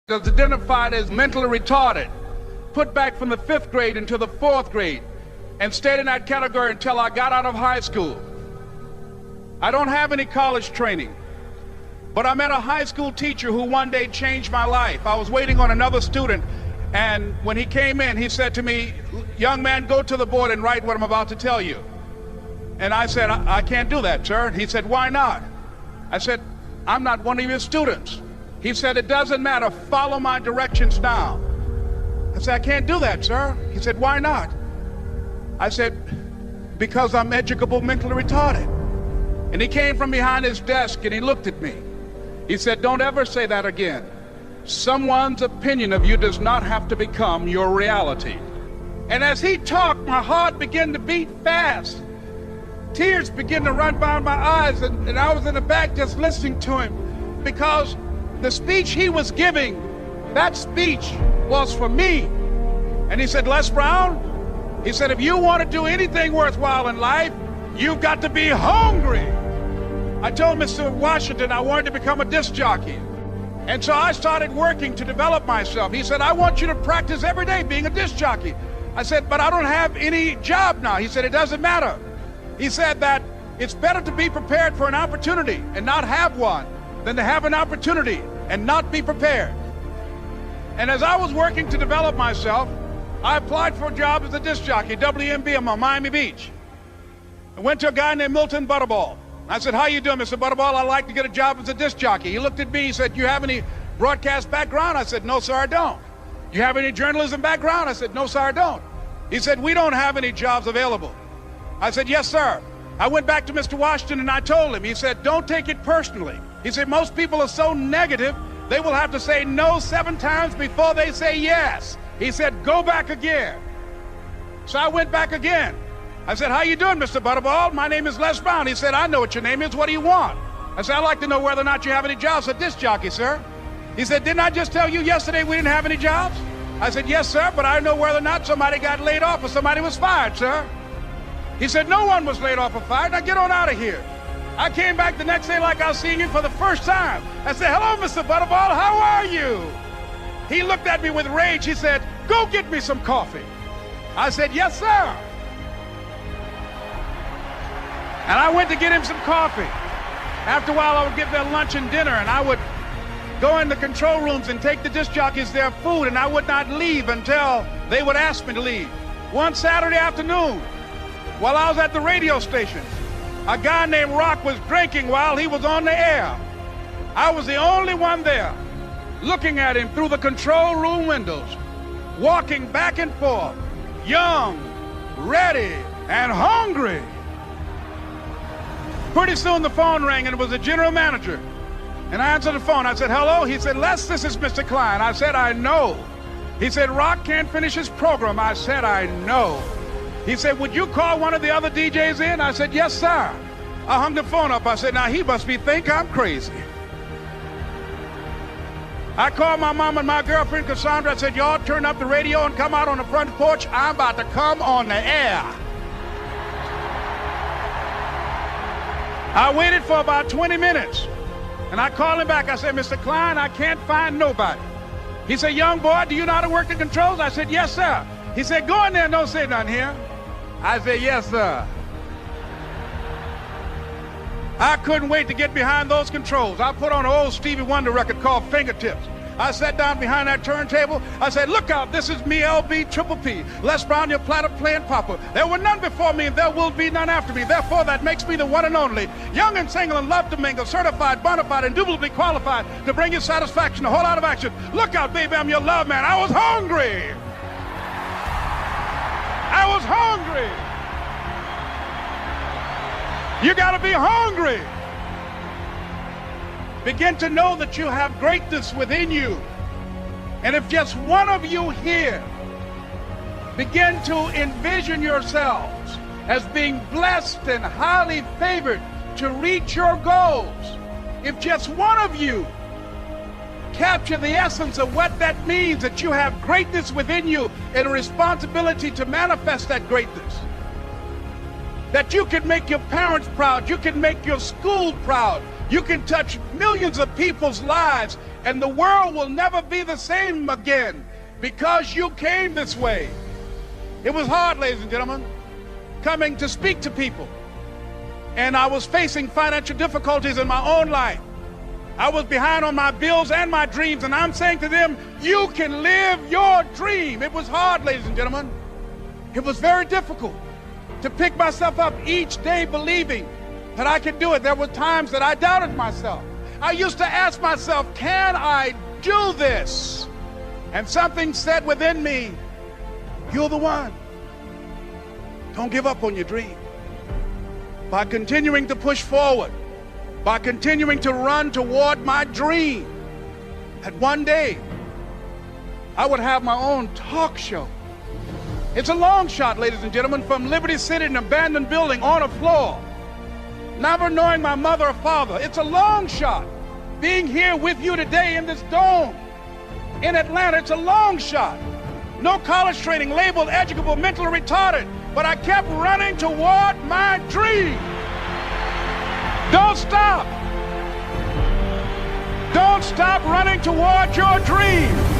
was identified as mentally retarded, put back from the 5th grade into the 4th grade, and stayed in that category until I got out of high school. I don't have any college training, but I met a high school teacher who one day changed my life. I was waiting on another student, and when he came in, he said to me, "Young man, go to the board and write what I'm about to tell you." And I said, I can't do that, sir. He said, "Why not?" I said, "I'm not one of your students." He said, "It doesn't matter, follow my directions now." I said, "I can't do that, sir." He said, "Why not?" I said, "Because I'm educable mentally retarded." And he came from behind his desk and he looked at me. He said, "Don't ever say that again. Someone's opinion of you does not have to become your reality." And as he talked, my heart began to beat fast. Tears began to run down my eyes, and I was in the back just listening to him, because the speech he was giving, that speech was for me. And he said, "Les Brown," he said, "if you want to do anything worthwhile in life, you've got to be hungry." I told Mr. Washington I wanted to become a disc jockey. And so I started working to develop myself. He said, "I want you to practice every day being a disc jockey." I said, "But I don't have any job now." He said, "It doesn't matter." He said that it's better to be prepared for an opportunity and not have one than to have an opportunity and not be prepared. And as I was working to develop myself, I applied for a job as a disc jockey, WMB, on Miami Beach. I went to a guy named Milton Butterball. I said, "How you doing, Mr. Butterball? I'd like to get a job as a disc jockey." He looked at me, he said, "You have any broadcast background?" I said, "No, sir, I don't." "You have any journalism background?" I said, "No, sir, I don't." He said, "We don't have any jobs available." I said, "Yes, sir." I went back to Mr. Washington and I told him. He said, "Don't take it personally." He said, "Most people are so negative, they will have to say no 7 times before they say yes." He said, "Go back again." So I went back again. I said, "How you doing, Mr. Butterball? My name is Les Brown." He said, "I know what your name is. What do you want?" I said, "I'd like to know whether or not you have any jobs as a disc jockey, sir." He said, "Didn't I just tell you yesterday we didn't have any jobs?" I said, "Yes, sir, but I know whether or not somebody got laid off or somebody was fired, sir." He said, "No one was laid off or fired. Now get on out of here." I came back the next day like I was seeing him for the first time. I said, "Hello, Mr. Butterball, how are you?" He looked at me with rage. He said, "Go get me some coffee." I said, "Yes, sir." And I went to get him some coffee. After a while, I would get their lunch and dinner, and I would go in the control rooms and take the disc jockeys their food, and I would not leave until they would ask me to leave. One Saturday afternoon, while I was at the radio station, a guy named Rock was drinking while he was on the air. I was the only one there, looking at him through the control room windows, walking back and forth, young, ready, and hungry. Pretty soon the phone rang, and it was the general manager. And I answered the phone. I said, "Hello?" He said, "Les, this is Mr. Klein." I said, "I know." He said, "Rock can't finish his program." I said, "I know." He said, "Would you call one of the other DJs in?" I said, "Yes, sir." I hung the phone up. I said, "Now he must think I'm crazy." I called my mom and my girlfriend, Cassandra. I said, "Y'all turn up the radio and come out on the front porch. I'm about to come on the air." I waited for about 20 minutes, and I called him back. I said, "Mr. Klein, I can't find nobody." He said, "Young boy, do you know how to work the controls?" I said, "Yes, sir." He said, "Go in there and don't say nothing here." I said, "Yes, sir." I couldn't wait to get behind those controls. I put on an old Stevie Wonder record called Fingertips. I sat down behind that turntable. I said, "Look out, this is me, LB Triple P. Les Brown, your platter playing papa. There were none before me, and there will be none after me. Therefore, that makes me the one and only. Young and single and love to mingle, certified, bona fide, indubitably qualified to bring you satisfaction, a whole lot of action. Look out, baby, I'm your love man." I was hungry. I was hungry. You got to be hungry. Begin to know that you have greatness within you. And if just one of you here begin to envision yourselves as being blessed and highly favored to reach your goals, if just one of you capture the essence of what that means, that you have greatness within you and a responsibility to manifest that greatness, that you can make your parents proud, you can make your school proud, You can touch millions of people's lives, and the world will never be the same again because you came this way. It was hard, ladies and gentlemen, coming to speak to people. And I was facing financial difficulties in my own life. I was behind on my bills and my dreams, and I'm saying to them, you can live your dream. It was hard, ladies and gentlemen. It was very difficult to pick myself up each day believing that I could do it. There were times that I doubted myself. I used to ask myself, can I do this? And something said within me, you're the one. Don't give up on your dream. By continuing to push forward, by continuing to run toward my dream, that one day I would have my own talk show. It's a long shot, ladies and gentlemen, from Liberty City, an abandoned building on a floor, never knowing my mother or father. It's a long shot. Being here with you today in this dome in Atlanta, it's a long shot. No college training, labeled educable, mentally retarded, but I kept running toward my dream. Don't stop. Don't stop running toward your dream.